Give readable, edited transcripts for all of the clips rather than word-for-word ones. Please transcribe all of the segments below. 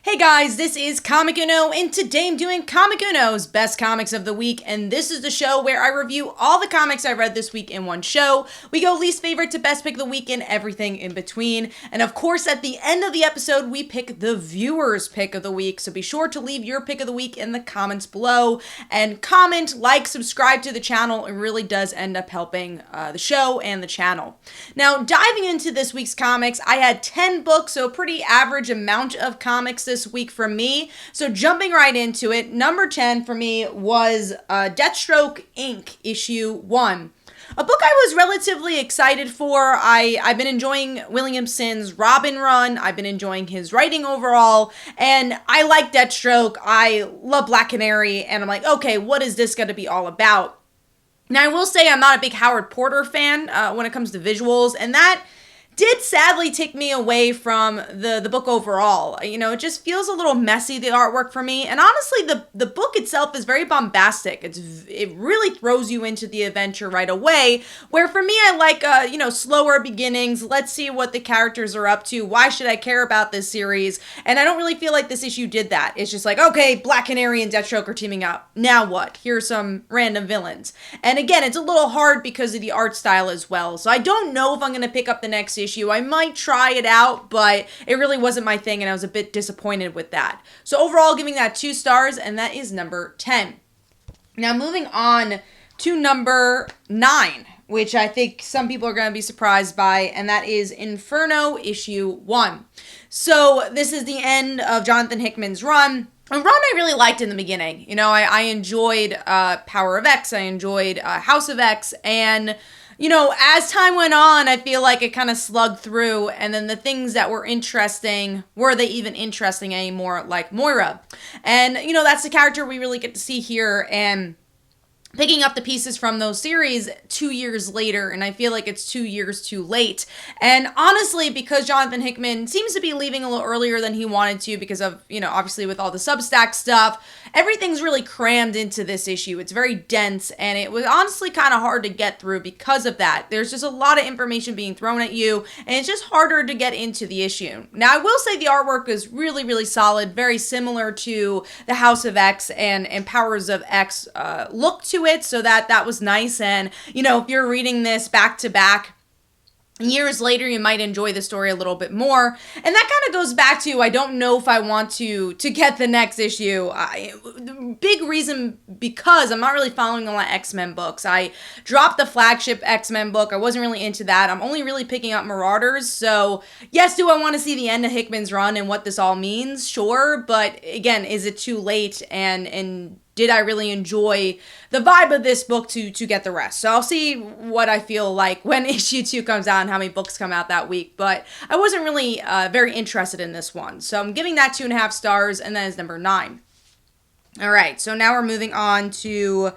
Hey guys, this is Comic Uno, and today I'm doing Comic Uno's Best Comics of the Week, and this is the show where I review all the comics I read this week in one show. We go least favorite to best pick of the week and everything in between. And of course, at the end of the episode, we pick the viewer's pick of the week, so be sure to leave your pick of the week in the comments below. And comment, like, subscribe to the channel. It really does end up helping the show and the channel. Now, diving into this week's comics, I had 10 books, so a pretty average amount of comics this week for me. So jumping right into it, number 10 for me was Deathstroke Inc. issue 1. A book I was relatively excited for. I've been enjoying Williamson's Robin run. I've been enjoying his writing overall. And I like Deathstroke. I love Black Canary. And I'm like, okay, what is this going to be all about? Now, I will say I'm not a big Howard Porter fan when it comes to visuals. And that did sadly take me away from the book overall. You know, it just feels a little messy, the artwork for me. And honestly, the book itself is very bombastic. It really throws you into the adventure right away, where for me, I like, slower beginnings. Let's see what the characters are up to. Why should I care about this series? And I don't really feel like this issue did that. It's just like, okay, Black Canary and Deathstroke are teaming up. Now what? Here's some random villains. And again, it's a little hard because of the art style as well. So I don't know if I'm going to pick up the next issue. I might try it out, but it really wasn't my thing, and I was a bit disappointed with that. So overall, giving that 2 stars, and that is number 10. Now moving on to number 9, which I think some people are going to be surprised by, and that is Inferno issue 1. So this is the end of Jonathan Hickman's run. A run I really liked in the beginning. You know, I enjoyed Power of X, I enjoyed House of X, and you know, as time went on, I feel like it kind of slugged through, and then the things that were interesting, were they even interesting anymore, like Moira? And, you know, that's the character we really get to see here, and picking up the pieces from those series 2 years later, and I feel like it's 2 years too late. And honestly, because Jonathan Hickman seems to be leaving a little earlier than he wanted to because of, you know, obviously with all the Substack stuff, everything's really crammed into this issue. It's very dense, and it was honestly kind of hard to get through because of that. There's just a lot of information being thrown at you, and it's just harder to get into the issue. Now, I will say the artwork is really, really solid, very similar to the House of X and Powers of X look to it, so that was nice. And you know, if you're reading this back to back years later, you might enjoy the story a little bit more. And that kind of goes back to, I don't know if I want to get the next issue. The big reason, because I'm not really following a lot of X-Men books. I dropped the flagship X-Men book. I wasn't really into that. I'm only really picking up Marauders. So yes, do I want to see the end of Hickman's run and what this all means? Sure. But again, is it too late? And did I really enjoy the vibe of this book to get the rest? So I'll see what I feel like when issue 2 comes out and how many books come out that week. But I wasn't really very interested in this one. So I'm giving that 2.5 stars, and that is number 9. All right, so now we're moving on to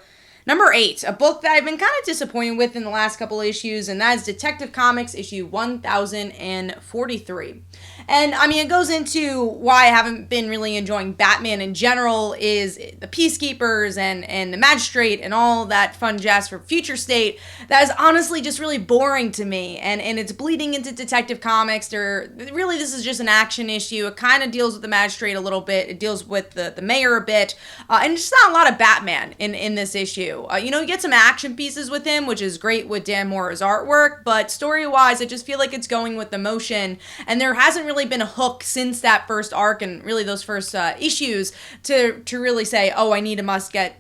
number 8, a book that I've been kind of disappointed with in the last couple of issues, and that is Detective Comics issue 1043. And I mean, it goes into why I haven't been really enjoying Batman in general, is the Peacekeepers and the Magistrate and all that fun jazz for Future State. That is honestly just really boring to me, and it's bleeding into Detective Comics. Really, this is just an action issue. It kind of deals with the Magistrate a little bit. It deals with the mayor a bit, and just not a lot of Batman in this issue. You know, you get some action pieces with him, which is great with Dan Mora's artwork, but story-wise, I just feel like it's going with the motion, and there hasn't really been a hook since that first arc and really those first issues to really say, oh, I need to must get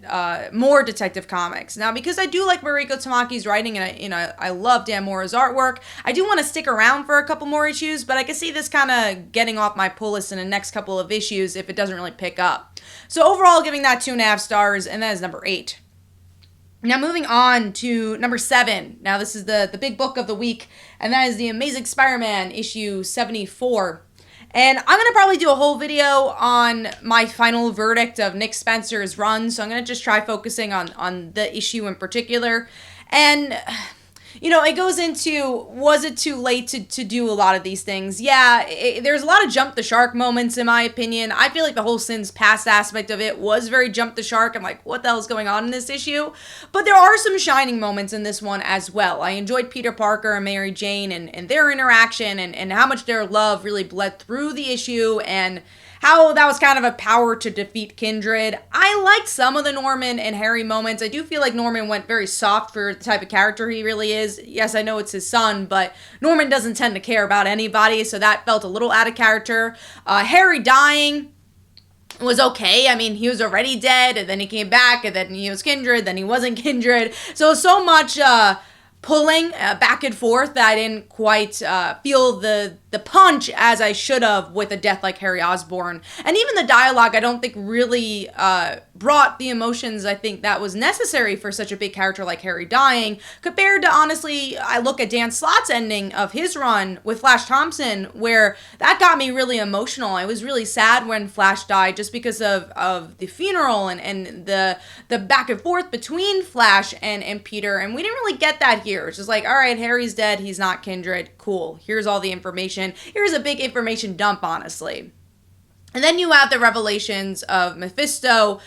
more Detective Comics. Now, because I do like Mariko Tamaki's writing, and I love Dan Mora's artwork, I do want to stick around for a couple more issues, but I can see this kind of getting off my pull list in the next couple of issues if it doesn't really pick up. So overall, giving that 2.5 stars, and that is number 8. Now moving on to number 7. Now this is the big book of the week, and that is The Amazing Spider-Man issue 74. And I'm going to probably do a whole video on my final verdict of Nick Spencer's run, so I'm going to just try focusing on the issue in particular. And you know, it goes into, was it too late to do a lot of these things? Yeah, there's a lot of jump the shark moments, in my opinion. I feel like the whole Sins Past aspect of it was very jump the shark. I'm like, what the hell is going on in this issue? But there are some shining moments in this one as well. I enjoyed Peter Parker and Mary Jane and their interaction and how much their love really bled through the issue, and how that was kind of a power to defeat kindred. I liked some of the Norman and Harry moments. I do feel like Norman went very soft for the type of character he really is. Yes, I know it's his son, but Norman doesn't tend to care about anybody, so that felt a little out of character. Harry dying was okay. I mean, he was already dead, and then he came back, and then he was kindred, then he wasn't kindred. So much pulling back and forth that I didn't quite feel the punch as I should have with a death like Harry Osborn. And even the dialogue, I don't think really brought the emotions I think that was necessary for such a big character like Harry dying, compared to, honestly, I look at Dan Slott's ending of his run with Flash Thompson, where that got me really emotional. I was really sad when Flash died just because of the funeral and the back and forth between Flash and Peter, and we didn't really get that here. It's just like, all right, Harry's dead, he's not kindred, cool, here's all the information. Here's a big information dump, honestly. And then you have the revelations of Mephisto,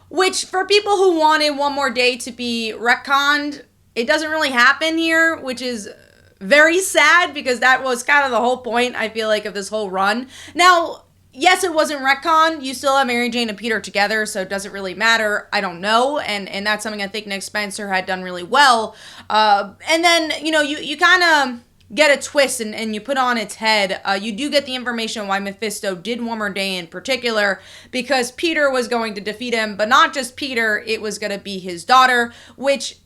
which for people who wanted One More Day to be retconned, it doesn't really happen here, which is very sad because that was kind of the whole point, I feel like, of this whole run. Now, yes, it wasn't retconned. You still have Mary Jane and Peter together, so it doesn't really matter. I don't know, and that's something I think Nick Spencer had done really well. And then, you kind of get a twist and you put on its head. You do get the information why Mephisto did One More Day in particular, because Peter was going to defeat him, but not just Peter, it was going to be his daughter, which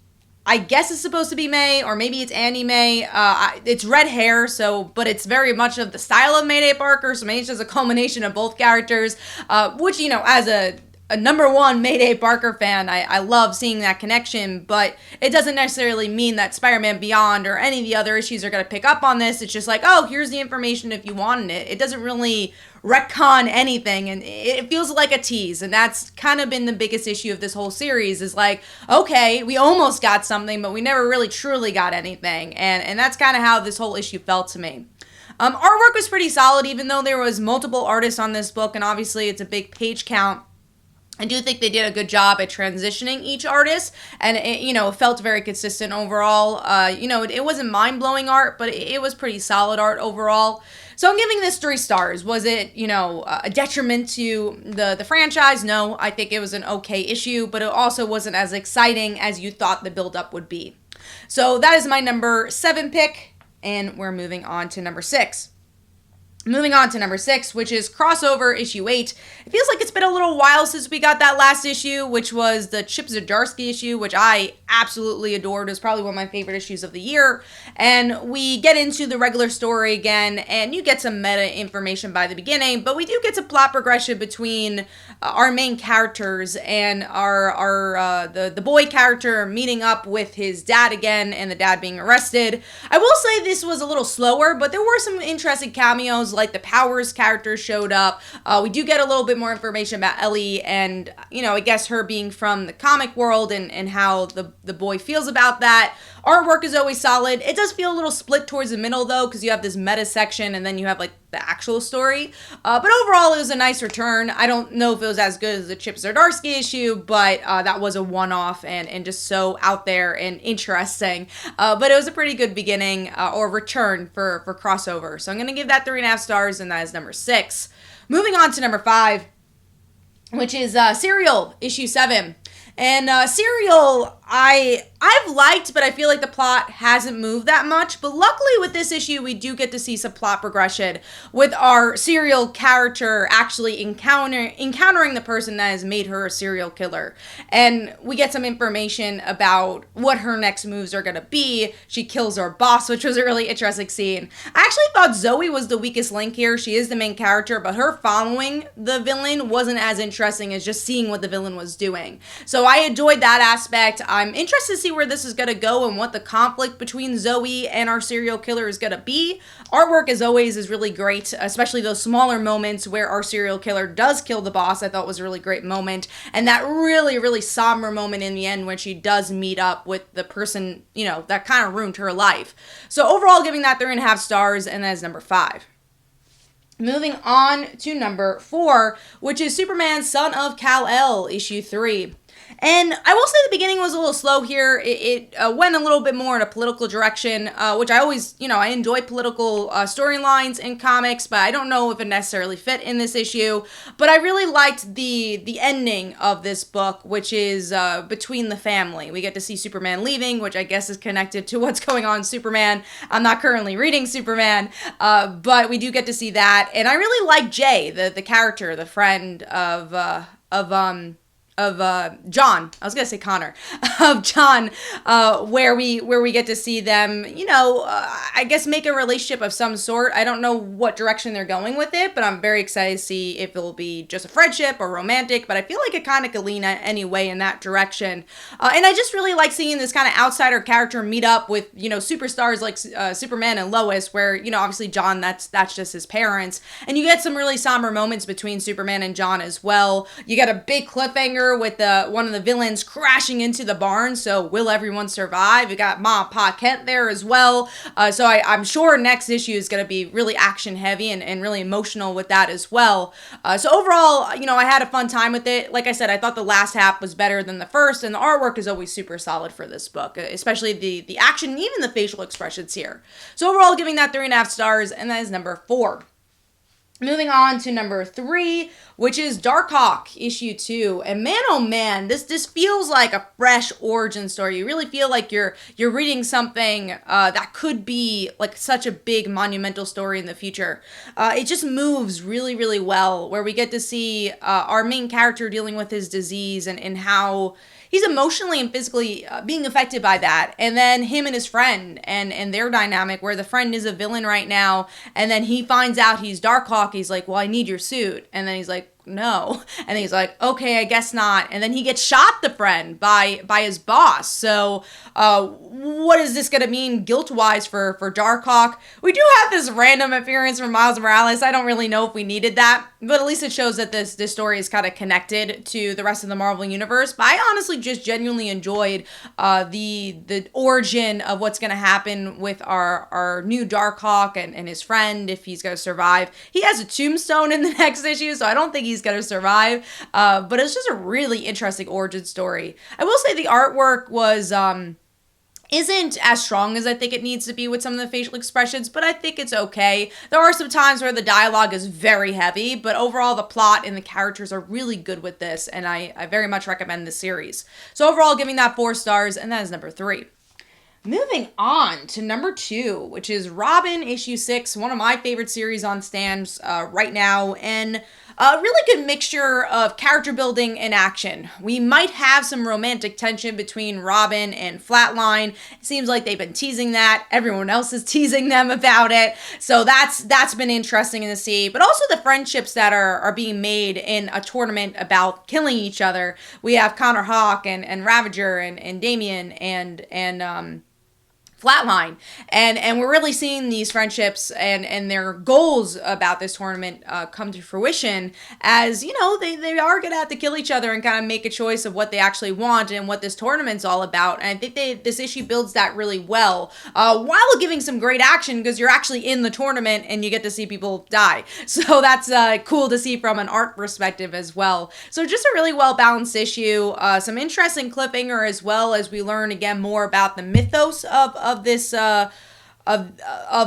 I guess is supposed to be May, or maybe it's Annie May. It's red hair, but it's very much of the style of Mayday Parker, so maybe it's just a culmination of both characters, which, as a number one Mayday Parker fan, I love seeing that connection, but it doesn't necessarily mean that Spider-Man Beyond or any of the other issues are going to pick up on this. It's just like, oh, here's the information if you wanted it. It doesn't really retcon anything, and it feels like a tease, and that's kind of been the biggest issue of this whole series, is like, okay, we almost got something, but we never really truly got anything, and that's kind of how this whole issue felt to me. Artwork was pretty solid, even though there was multiple artists on this book, and obviously it's a big page count. I do think they did a good job at transitioning each artist, and it felt very consistent overall. It wasn't mind-blowing art, but it was pretty solid art overall. So I'm giving this 3 stars. Was it, a detriment to the franchise? No, I think it was an okay issue, but it also wasn't as exciting as you thought the build-up would be. So that is my number 7 pick, and we're moving on to number 6. Moving on to number 6, which is Crossover issue 8. It feels like it's been a little while since we got that last issue, which was the Chip Zdarsky issue, which I absolutely adored. It was probably one of my favorite issues of the year. And we get into the regular story again, and you get some meta information by the beginning, but we do get some plot progression between our main characters and the boy character meeting up with his dad again, and the dad being arrested. I will say this was a little slower, but there were some interesting cameos, like the Powers character showed up. We do get a little bit more information about Ellie and, I guess her being from the comic world and how the boy feels about that. Artwork is always solid. It does feel a little split towards the middle, though, because you have this meta section and then you have, like, the actual story. But overall, it was a nice return. I don't know if it was as good as the Chip Zdarsky issue, but that was a one-off and just so out there and interesting. But it was a pretty good beginning or return for Crossover. So I'm going to give that 3.5 stars, and that is number 6. Moving on to number 5, which is Serial, issue 7. And Serial, I've liked, but I feel like the plot hasn't moved that much. But luckily with this issue, we do get to see some plot progression with our serial character actually encountering the person that has made her a serial killer. And we get some information about what her next moves are going to be. She kills her boss, which was a really interesting scene. I actually thought Zoe was the weakest link here. She is the main character, but her following the villain wasn't as interesting as just seeing what the villain was doing. So I enjoyed that aspect. I'm interested to see where this is going to go and what the conflict between Zoe and our serial killer is going to be. Artwork, as always, is really great, especially those smaller moments where our serial killer does kill the boss. I thought was a really great moment. And that really, really somber moment in the end when she does meet up with the person, that kind of ruined her life. So overall, giving that 3.5 stars, and that is number 5. Moving on to number 4, which is Superman Son of Kal-El, issue 3. And I will say the beginning was a little slow here. It went a little bit more in a political direction, which I always, I enjoy political storylines in comics, but I don't know if it necessarily fit in this issue. But I really liked the ending of this book, which is between the family. We get to see Superman leaving, which I guess is connected to what's going on in Superman. I'm not currently reading Superman, but we do get to see that. And I really like Jay, the character, the friend of John. I was gonna say Connor. Of John, where we get to see them, I guess make a relationship of some sort. I don't know what direction they're going with it, but I'm very excited to see if it'll be just a friendship or romantic. But I feel like it kind of could lean any way in that direction. And I just really like seeing this kind of outsider character meet up with superstars like Superman and Lois, where obviously John, that's just his parents, and you get some really somber moments between Superman and John as well. You get a big cliffhanger with one of the villains crashing into the barn. So will everyone survive? We got Ma and Pa Kent there as well. So I'm sure next issue is going to be really action heavy and really emotional with that as well. So overall, I had a fun time with it. Like I said, I thought the last half was better than the first, and the artwork is always super solid for this book, especially the action and even the facial expressions here. So overall, giving that 3.5 stars, and that is number 4. Moving on to number 3, which is Darkhawk issue 2. And man, oh man, this feels like a fresh origin story. You really feel like you're reading something that could be like such a big monumental story in the future. It just moves really, really well, where we get to see our main character dealing with his disease and how he's emotionally and physically being affected by that. And then him and his friend and their dynamic, where the friend is a villain right now, and then he finds out he's Darkhawk. He's like, well, I need your suit. And then he's like, no. And then he's like, okay, I guess not. And then he gets shot, the friend, by his boss. So what is this going to mean guilt-wise for Darkhawk? We do have this random appearance from Miles Morales. I don't really know if we needed that, but at least it shows that this story is kind of connected to the rest of the Marvel Universe. But I honestly just genuinely enjoyed the origin of what's going to happen with our new Darkhawk and his friend, if he's going to survive. He has a tombstone in the next issue, so I don't think he's going to survive. But it's just a really interesting origin story. I will say the artwork was isn't as strong as I think it needs to be with some of the facial expressions, but I think it's okay. There are some times where the dialogue is very heavy, but overall the plot and the characters are really good with this, and I very much recommend this series. So overall, giving that 4 stars, and that is number 3. Moving on to number 2, which is Robin issue 6, one of my favorite series on stands right now, and a really good mixture of character building and action. We might have some romantic tension between Robin and Flatline. It seems like they've been teasing that. Everyone else is teasing them about it. So that's been interesting to see. But also the friendships that are being made in a tournament about killing each other. We have Connor Hawk and Ravager and Damien and Flatline, and we're really seeing these friendships and their goals about this tournament come to fruition, as they are gonna have to kill each other and kind of make a choice of what they actually want and what this tournament's all about. And I think this issue builds that really well, while giving some great action, because you're actually in the tournament and you get to see people die. So that's cool to see from an art perspective as well. So just a really well balanced issue, some interesting cliffhanger, as well as we learn again more about the mythos of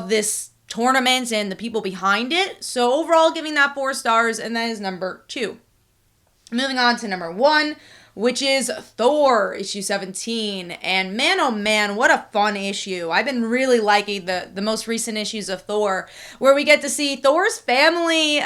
this tournament and the people behind it. So overall, giving that 4 stars, and that is number 2. Moving on to number 1, which is Thor issue 17. And man, oh man, what a fun issue. I've been really liking the most recent issues of Thor, where we get to see Thor's family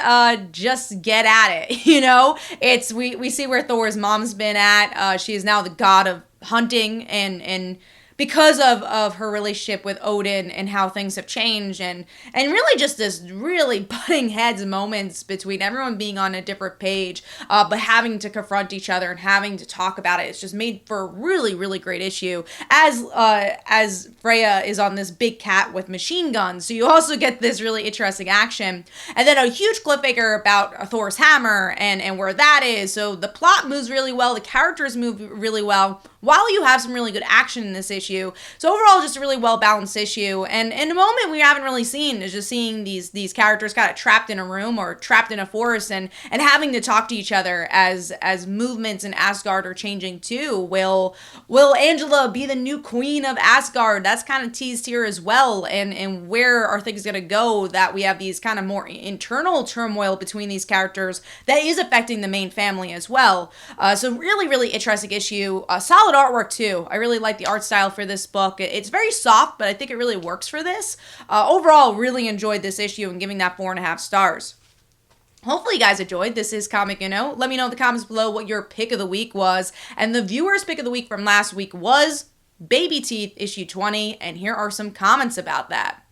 just get at it. We see where Thor's mom's been at. She is now the god of hunting, and because of her relationship with Odin and how things have changed, and really just this really butting heads moments between everyone being on a different page, but having to confront each other and having to talk about it. It's just made for a really, really great issue, as Freya is on this big cat with machine guns. So you also get this really interesting action, and then a huge cliffhanger about Thor's hammer and where that is. So the plot moves really well, the characters move really well. while you have some really good action in this issue. So overall, just a really well-balanced issue. And in a moment we haven't really seen is just seeing these characters kind of trapped in a room or trapped in a forest and having to talk to each other as movements in Asgard are changing too. Will Angela be the new queen of Asgard? That's kind of teased here as well. And where are things going to go that we have these kind of more internal turmoil between these characters that is affecting the main family as well. So really, really interesting issue. Solid artwork too. I really like the art style for this book. It's very soft, but I think it really works for this. Overall, really enjoyed this issue and giving that 4.5 stars. Hopefully you guys enjoyed. This is Comic Uno. Let me know in the comments below what your pick of the week was. And the viewers' pick of the week from last week was Baby Teeth issue 20. And here are some comments about that.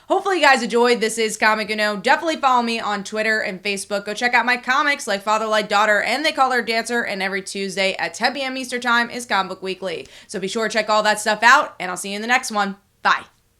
Hopefully you guys enjoyed. This is Comic Uno. Definitely follow me on Twitter and Facebook. Go check out my comics like Father Like Daughter and They Call Her Dancer. And every Tuesday at 10 p.m. Eastern Time is Comic Book Weekly. So be sure to check all that stuff out. And I'll see you in the next one. Bye.